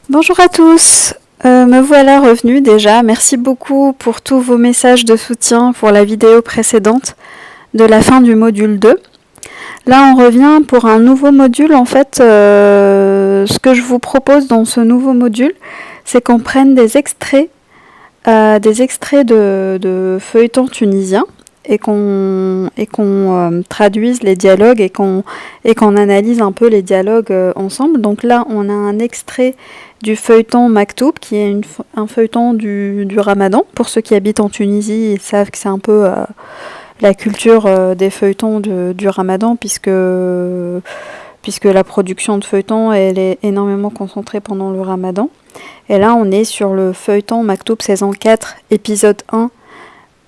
Bonjour à tous, me voilà revenu déjà. Merci beaucoup pour tous vos messages de soutien pour la vidéo précédente de la fin du module 2. Là, on revient pour un nouveau module. En fait, ce que je vous propose dans ce nouveau module, c'est qu'on prenne des extraits de feuilletons tunisiens et qu'on traduise les dialogues et qu'on analyse un peu les dialogues ensemble. Donc là, on a un extrait du feuilleton Maktoub, qui est un feuilleton du Ramadan. Pour ceux qui habitent en Tunisie, ils savent que c'est un peu la culture des feuilletons du Ramadan, puisque la production de feuilletons elle est énormément concentrée pendant le Ramadan. Et là, on est sur le feuilleton Maktoub saison 4, épisode 1,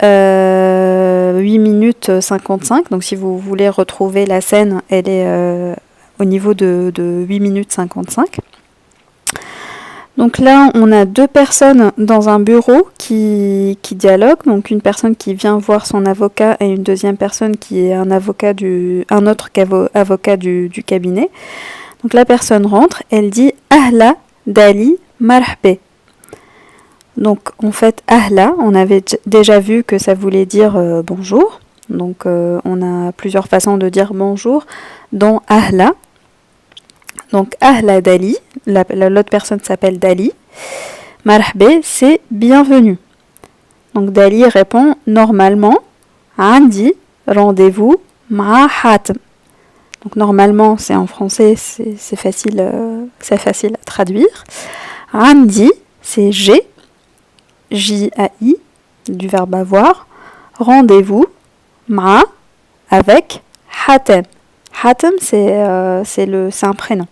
8 minutes 55. Donc si vous voulez retrouver la scène, elle est au niveau de 8 minutes 55. Donc là, on a deux personnes dans un bureau qui dialoguent. Donc une personne qui vient voir son avocat et une deuxième personne qui est un autre avocat du cabinet. Donc la personne rentre, elle dit « Ahla Dali marhaba ». Donc en fait, ahla, on avait déjà vu que ça voulait dire bonjour. Donc on a plusieurs façons de dire bonjour dans ahla. Donc ahla Dali, l'autre personne s'appelle Dali. Marhaba, c'est bienvenue. Donc Dali répond normalement Andi, rendez-vous ma Hatem. Donc normalement, c'est en français, c'est facile à traduire. Andi, c'est j'ai. J-A-I, du verbe avoir, rendez-vous, ma, avec, hatem. Hatem, c'est un prénom.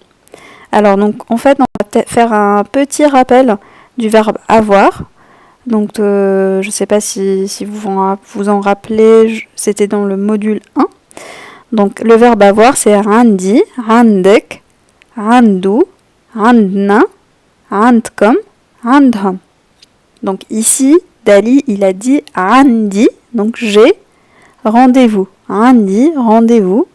Alors, donc, en fait, on va faire un petit rappel du verbe avoir. Donc, je ne sais pas si vous en rappelez, c'était dans le module 1. Donc, le verbe avoir, c'est randi, randek, randu, randna, randkom, randham. Donc ici, Dali, il a dit « Andi », donc j'ai, rendez-vous. « Andi », rendez-vous.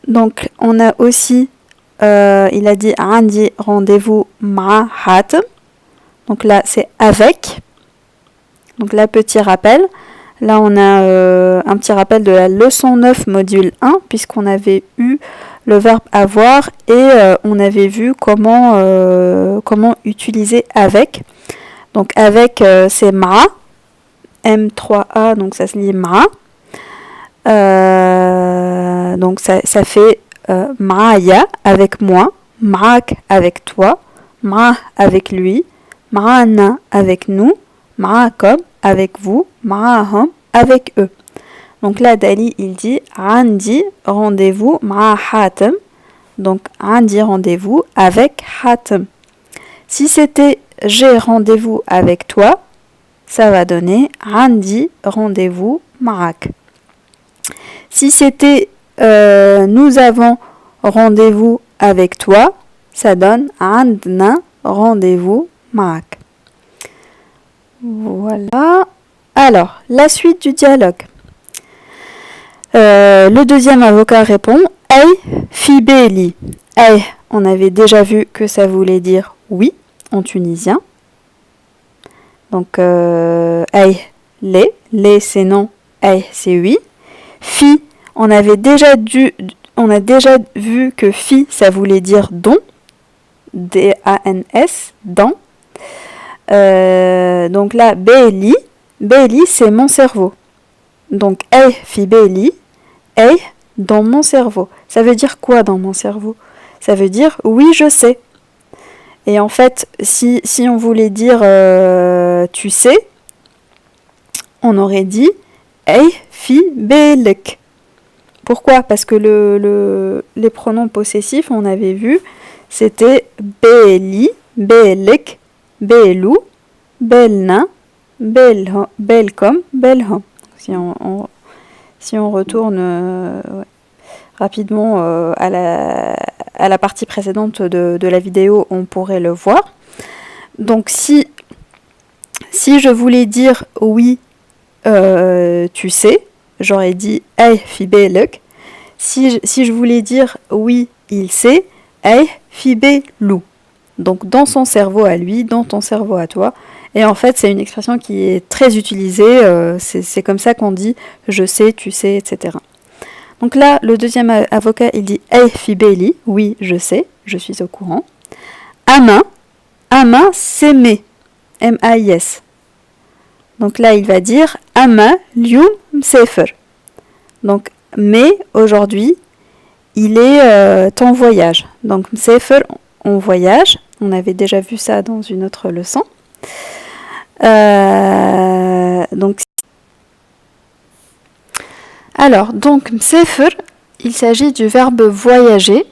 Donc on a aussi, il a dit « Andi », rendez-vous, « ma hatem ». Donc là, c'est « avec ». Donc là, petit rappel. Là, on a un petit rappel de la leçon 9, module 1, puisqu'on avait eu le verbe avoir et on avait vu comment utiliser avec. Donc avec c'est ma, M3A, donc ça se lit ma. Donc ça fait ma'aya avec moi, ma'ak avec toi, ma avec lui, ma'ana avec nous, ma'akom avec vous, ma'ahum avec eux. Donc là, Dali, il dit « Andi, rendez-vous, ma hatem ». Donc, « Andi, rendez-vous avec hatem ». Si c'était « J'ai rendez-vous avec toi », ça va donner « Andi, rendez-vous, ma'ak ». Si c'était « Nous avons rendez-vous avec toi », ça donne « Andna, rendez-vous, ma'ak ». Voilà. Alors, la suite du dialogue. Le deuxième avocat répond « Ay fibeli ». « Ay », on avait déjà vu que ça voulait dire « oui » en tunisien. Donc, ay, les c'est non, ay c'est oui. Fi, on a déjà vu que fi, ça voulait dire don, D-A-N-S, dans. Donc là, beli, c'est mon cerveau. Donc, ay fi beli, ay, dans mon cerveau. Ça veut dire quoi dans mon cerveau? Ça veut dire oui, je sais. Et en fait, si on voulait dire tu sais, on aurait dit ay fi belek. Pourquoi? Parce que les pronoms possessifs, on avait vu, c'était beli, belek, belou, belna, belkom, belhom. Si on retourne rapidement à la partie précédente de la vidéo, on pourrait le voir. Donc si je voulais dire oui, tu sais, j'aurais dit ay fi belek. Si je voulais dire oui, il sait, ay fi belou. Donc dans son cerveau à lui, dans ton cerveau à toi. Et en fait, c'est une expression qui est très utilisée. C'est comme ça qu'on dit je sais, tu sais, etc. Donc là, le deuxième avocat, il dit ay fi beli. Oui, je sais, je suis au courant. Ama, ama, c'est mais. M-A-I-S. Donc là, il va dire ama lyoum msefer. Donc, mais aujourd'hui, il est en voyage. Donc, msefer, on voyage. On avait déjà vu ça dans une autre leçon. Donc, msefer, il s'agit du verbe voyager.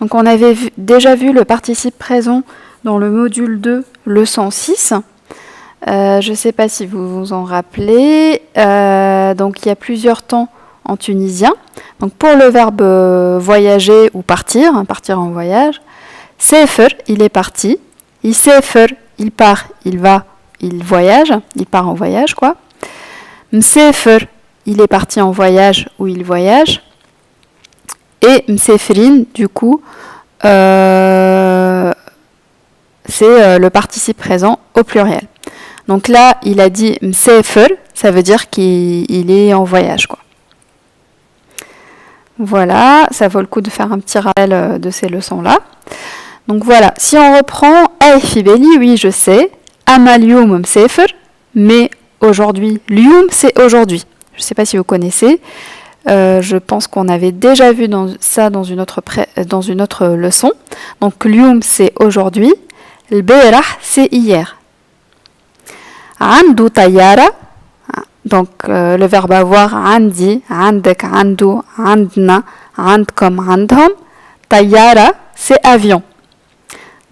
Donc, on avait déjà vu le participe présent dans le module 2, leçon 6. Je ne sais pas si vous vous en rappelez. Donc, il y a plusieurs temps en tunisien. Donc, pour le verbe voyager ou partir, partir en voyage, sefer, il est parti. Sefer, il part, il va, il voyage, il part en voyage, quoi. Msefer, il est parti en voyage ou il voyage. Et msefrin, du coup, c'est le participe présent au pluriel. Donc là, il a dit msefer, ça veut dire qu'il est en voyage, quoi. Voilà, ça vaut le coup de faire un petit rappel de ces leçons-là. Donc voilà, si on reprend ay fi beli, oui, je sais. Ama lyoum msefer, mais aujourd'hui, lyoum, c'est aujourd'hui. Je ne sais pas si vous connaissez. Je pense qu'on avait déjà vu ça dans une autre leçon. Donc lyoum, c'est aujourd'hui. Le berah, c'est hier. Andou tayara, donc le verbe avoir, andi, andek, andou, andna, andkom, andhom. Tayara, c'est avion.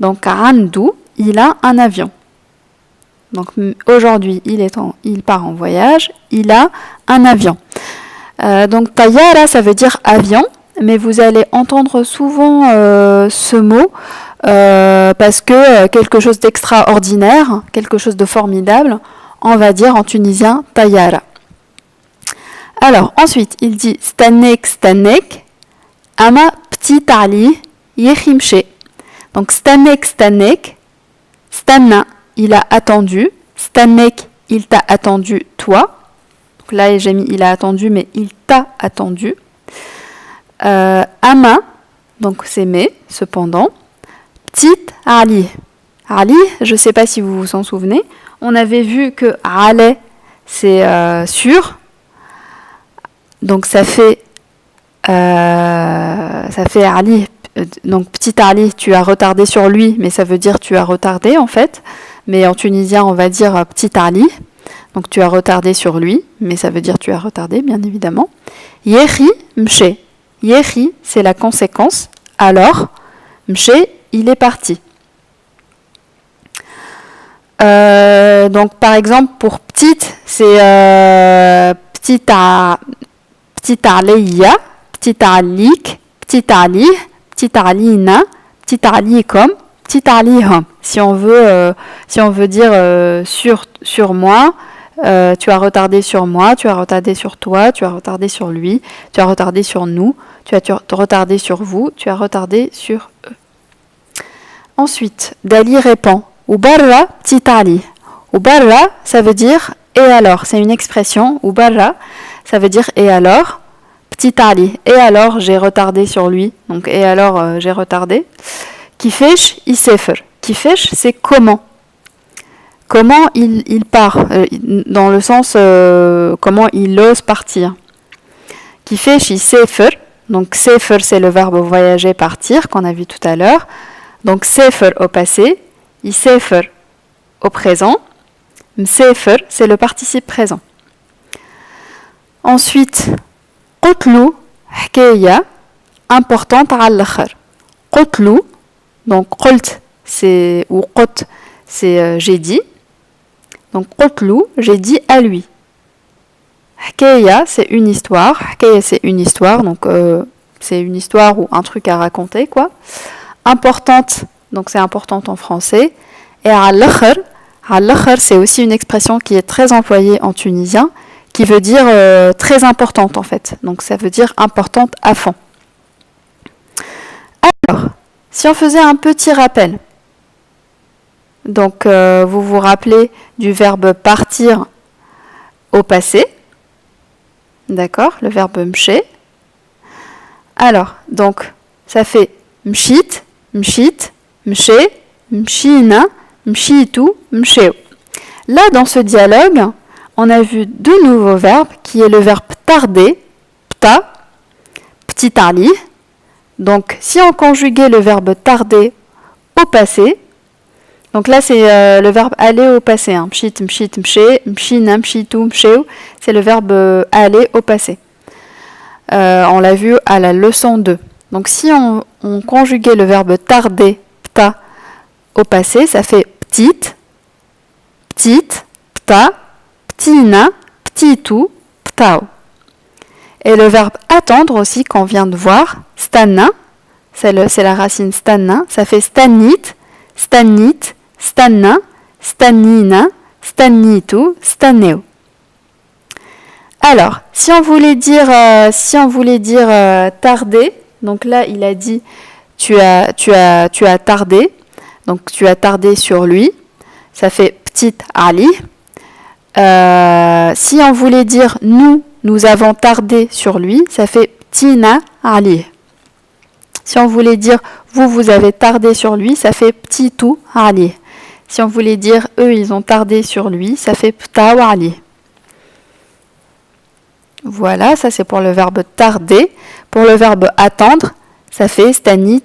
Donc andou, il a un avion. Donc aujourd'hui, il part en voyage, il a un avion. Donc tayara, ça veut dire avion, mais vous allez entendre souvent ce mot parce que quelque chose d'extraordinaire, quelque chose de formidable, on va dire en tunisien tayara. Alors ensuite, il dit stanek, stanek, ama petit ali yechimche. Donc stanek, stanek, stanna, il a attendu, stanek, il t'a attendu toi. Donc là, j'ai mis il a attendu, mais il t'a attendu. Ama, donc c'est mais, cependant. Petite Ali. Ali, je ne sais pas si vous vous en souvenez, on avait vu que Ale, c'est sur. Donc ça fait Ali. Donc petit Ali, tu as retardé sur lui, mais ça veut dire tu as retardé en fait. Mais en tunisien, on va dire petit Ali. Donc tu as retardé sur lui, mais ça veut dire tu as retardé, bien évidemment. Yehi mche. Yehi, c'est la conséquence. Alors, mche, il est parti. Donc par exemple, pour petite, c'est petite aliya, petite alik, petite ali, petite alina, petite alikom, petite alihom. Si on veut dire sur moi, tu as retardé sur moi, tu as retardé sur toi, tu as retardé sur lui, tu as retardé sur nous, tu as retardé sur vous, tu as retardé sur eux. Ensuite, Dali répond Ubarra petit Ali. Ubarra, ça veut dire et alors. C'est une expression. Ubarra, ça veut dire et alors. Petit Ali. Et alors, j'ai retardé sur lui. Donc, et alors, j'ai retardé. Kifesh, isefer. Kifesh, c'est comment. Comment il part. Dans le sens, comment il ose partir. Kifesh, isefer. Donc, sefer, c'est le verbe voyager, partir, qu'on a vu tout à l'heure. Donc, sefer au passé. Isefer au présent. Msefer, c'est le participe présent. Ensuite, Qutlu, hkeya, importante à l'akhar. Qutlu, donc qult, c'est, ou qut, c'est j'ai dit. Donc Qutlu, j'ai dit à lui. Hkeya, c'est une histoire. Hkeya, c'est une histoire, donc c'est une histoire ou un truc à raconter, quoi. Importante, donc c'est importante en français. Et al-akhar, c'est aussi une expression qui est très employée en tunisien, qui veut dire très importante en fait. Donc ça veut dire importante à fond. Alors, Si on faisait un petit rappel, donc vous vous rappelez du verbe partir au passé, d'accord, le verbe mché. Alors, donc, ça fait mshit, mshit, mché, mshina, mshitu, msheu. Là, dans ce dialogue, on a vu deux nouveaux verbes, qui est le verbe tarder, pta, ptitali. Donc, si on conjuguait le verbe tarder au passé, donc là, c'est le verbe aller au passé. Hein. Mshit, mshit, mshe, mshina, mshitu, msheu. C'est le verbe aller au passé. On l'a vu à la leçon 2. Donc, si on conjuguait le verbe tarder, pta, au passé, ça fait petite, petite, pta, ptina, ptitu, ptao. Et le verbe attendre aussi, qu'on vient de voir, stanna, c'est la racine stanna, ça fait stannit, stannit, stanna, stannina, stannitu, stanneo. Alors, si on voulait dire tarder, donc là il a dit tu as tardé, donc tu as tardé sur lui, ça fait petit Ali. Si on voulait dire nous avons tardé sur lui, ça fait ptina Ali. Si on voulait dire vous avez tardé sur lui, ça fait ptitu Ali. Si on voulait dire eux ils ont tardé sur lui, ça fait ptao Ali. Voilà, ça c'est pour le verbe tarder. Pour le verbe attendre, ça fait stannit,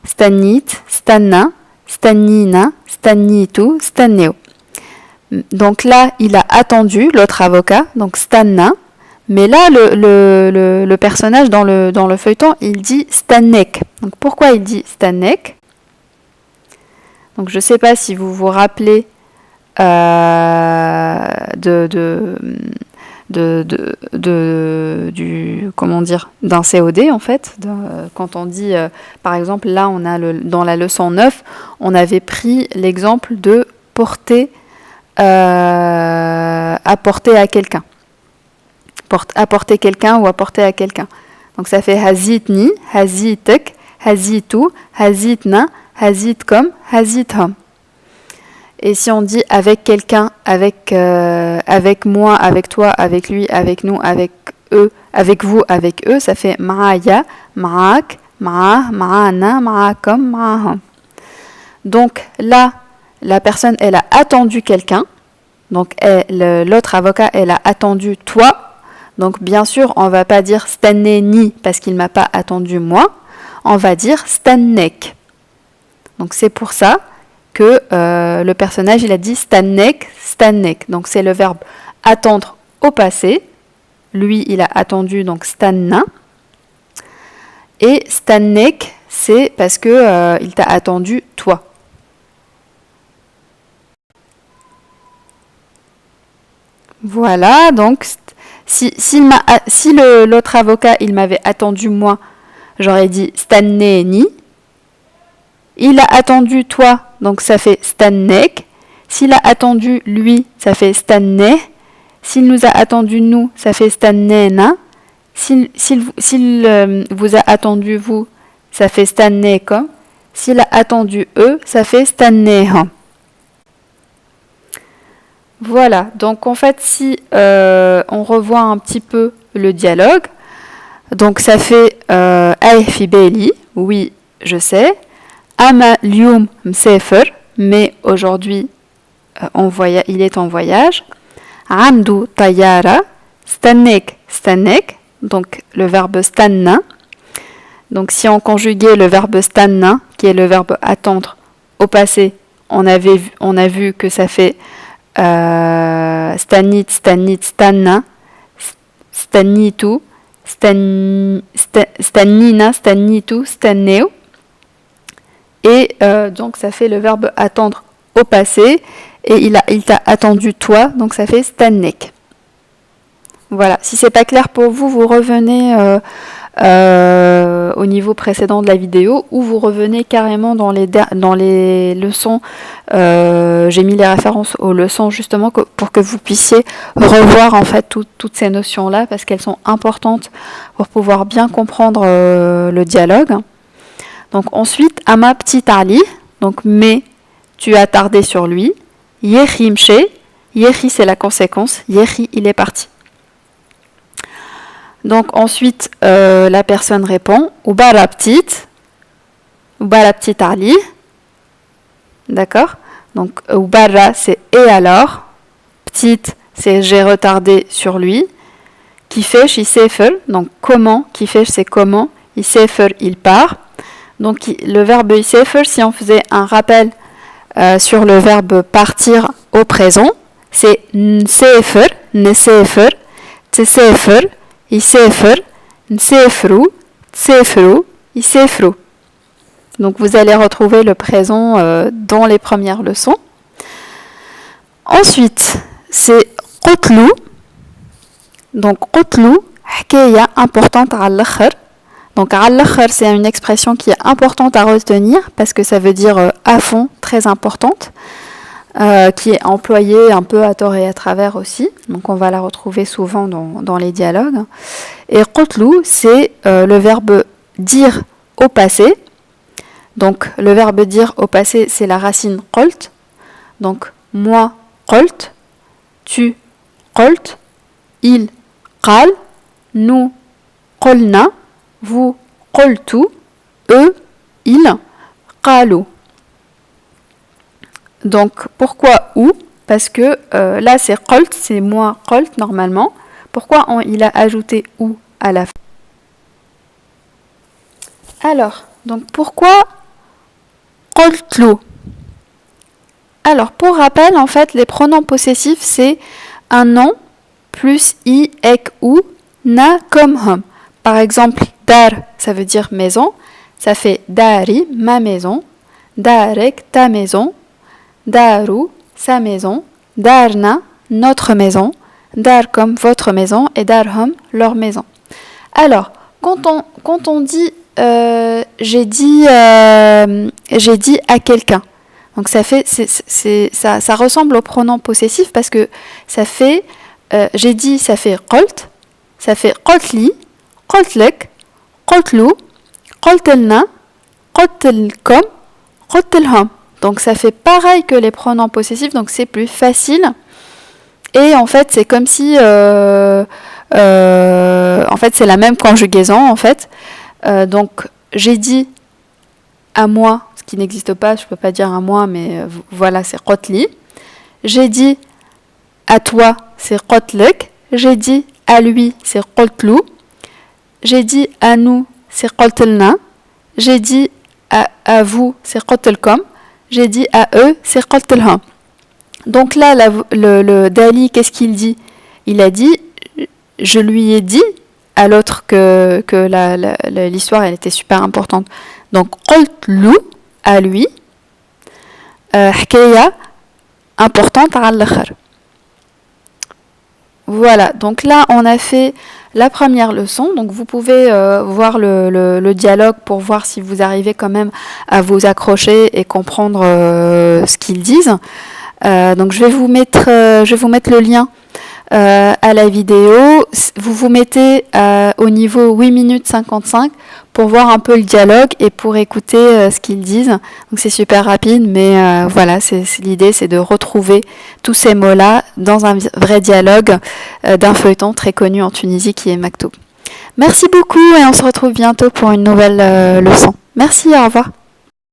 stannit, stanna, stannina, stannitu, stanneo. Donc là, il a attendu, l'autre avocat, donc stanna. Mais là, le personnage dans le feuilleton, il dit stannek. Donc pourquoi il dit stannek? Donc je ne sais pas si vous vous rappelez d'un COD en fait, quand on dit par exemple là on a dans la leçon 9 on avait pris l'exemple de porter apporter à quelqu'un, apporter quelqu'un ou apporter à quelqu'un, donc ça fait hazitni, hazitek, hazitu, hazitna, hazitkom, hazithom. Et si on dit avec quelqu'un, avec moi, avec toi, avec lui, avec nous, avec eux, avec vous, avec eux, ça fait ma'aya, ma'ak, ma'ah, ma'ana, ma'akom, ma'ahum. Donc là, la personne, elle a attendu quelqu'un. Donc l'autre avocat, elle a attendu toi. Donc bien sûr, on ne va pas dire stanneni parce qu'il ne m'a pas attendu moi. On va dire stannek. Donc c'est pour ça que le personnage, il a dit stannek, stannek. Donc c'est le verbe attendre au passé. Lui, il a attendu, donc stanna. Et stannek, c'est parce que il t'a attendu toi. Voilà, donc si l'autre avocat, il m'avait attendu moi, j'aurais dit stanneni. Il a attendu toi, donc ça fait stannek. S'il a attendu lui, ça fait stanne. S'il nous a attendu nous, ça fait stannena. S'il vous a attendu vous, ça fait stannekom. S'il a attendu eux, ça fait stannehom. Voilà, donc en fait, si on revoit un petit peu le dialogue, donc ça fait Ay Fibeli, oui, je sais. Ama Lium Msefer, mais aujourd'hui il est en voyage. Amdu Tayara, Stannek, Stannek, donc le verbe stanna. Donc si on conjuguait le verbe stanna, qui est le verbe attendre, au passé, on a vu que ça fait stannit, stannit, stanna, stannitu, stannina, stannitu, stanneo. Et donc ça fait le verbe attendre au passé. Et il t'a attendu toi, donc ça fait stannek. Voilà, si c'est pas clair pour vous, vous revenez au niveau précédent de la vidéo ou vous revenez carrément dans les leçons. J'ai mis les références aux leçons justement pour que vous puissiez revoir en fait toutes ces notions-là parce qu'elles sont importantes pour pouvoir bien comprendre le dialogue. Donc ensuite, ama petit Ali, donc mais tu as tardé sur lui. Yehi mche, yehi c'est la conséquence, yehi il est parti. Donc ensuite, la personne répond, ubara petit Ali. D'accord? Donc ubara c'est et alors. Petite c'est j'ai retardé sur lui. Kifesh, isefer, donc comment, kifesh c'est comment, isefer il part. Donc le verbe isefer, si on faisait un rappel sur le verbe partir au présent, c'est nsefer, nesefer, tsefer, isefer, nsefru, tsefru, isefru. Donc vous allez retrouver le présent dans les premières leçons. Ensuite, c'est qutlu. Donc qutlu, hkaya importante à l'akhir. Donc al-akhir, c'est une expression qui est importante à retenir parce que ça veut dire à fond, très importante, qui est employée un peu à tort et à travers aussi. Donc on va la retrouver souvent dans les dialogues. Et qutlu, c'est le verbe dire au passé. Donc le verbe dire au passé, c'est la racine qult. Donc moi qult, tu qult, il qal, nous qulna, vous qultu, eux ils qalu. Donc pourquoi ou? Parce que là c'est qult, c'est moi qult normalement. Pourquoi il a ajouté ou à la fin? Alors, donc pourquoi qultlu? Alors pour rappel, en fait, les pronoms possessifs c'est un nom plus i, ek ou, na comme hum. Par exemple, dar, ça veut dire maison, ça fait dari, ma maison, darek, ta maison, daru, sa maison, darna, notre maison, darkom, votre maison, et darhum, leur maison. Alors, quand on dit j'ai dit à quelqu'un, donc ça fait ça ressemble au pronom possessif parce que ça fait j'ai dit, ça fait qult, ça fait qultli, qultlek, qultlu, qultelna, qultelkom, qultelhum. Donc ça fait pareil que les pronoms possessifs, donc c'est plus facile. Et en fait, c'est comme si en fait, c'est la même conjugaison en fait. Donc j'ai dit à moi, ce qui n'existe pas, je peux pas dire à moi, mais voilà, c'est qultli. J'ai dit à toi, c'est qutlek. J'ai dit à lui, c'est qultlu. J'ai dit à nous, c'est qultelna. J'ai dit à vous, c'est qultelkom. J'ai dit à eux, c'est qultelhum. Donc là, le Dali, qu'est-ce qu'il dit? Il a dit, je lui ai dit à l'autre que l'histoire, elle était super importante. Donc, qultlu, à lui, hkaya, importante à l'akhir. Voilà, donc là on a fait la première leçon, donc vous pouvez voir le dialogue pour voir si vous arrivez quand même à vous accrocher et comprendre ce qu'ils disent. Donc je vais vous mettre le lien à la vidéo. Vous vous mettez au niveau 8 minutes 55 pour voir un peu le dialogue et pour écouter ce qu'ils disent. Donc c'est super rapide, mais voilà, l'idée c'est de retrouver tous ces mots-là dans un vrai dialogue d'un feuilleton très connu en Tunisie qui est Maktoub. Merci beaucoup et on se retrouve bientôt pour une nouvelle leçon. Merci, au revoir.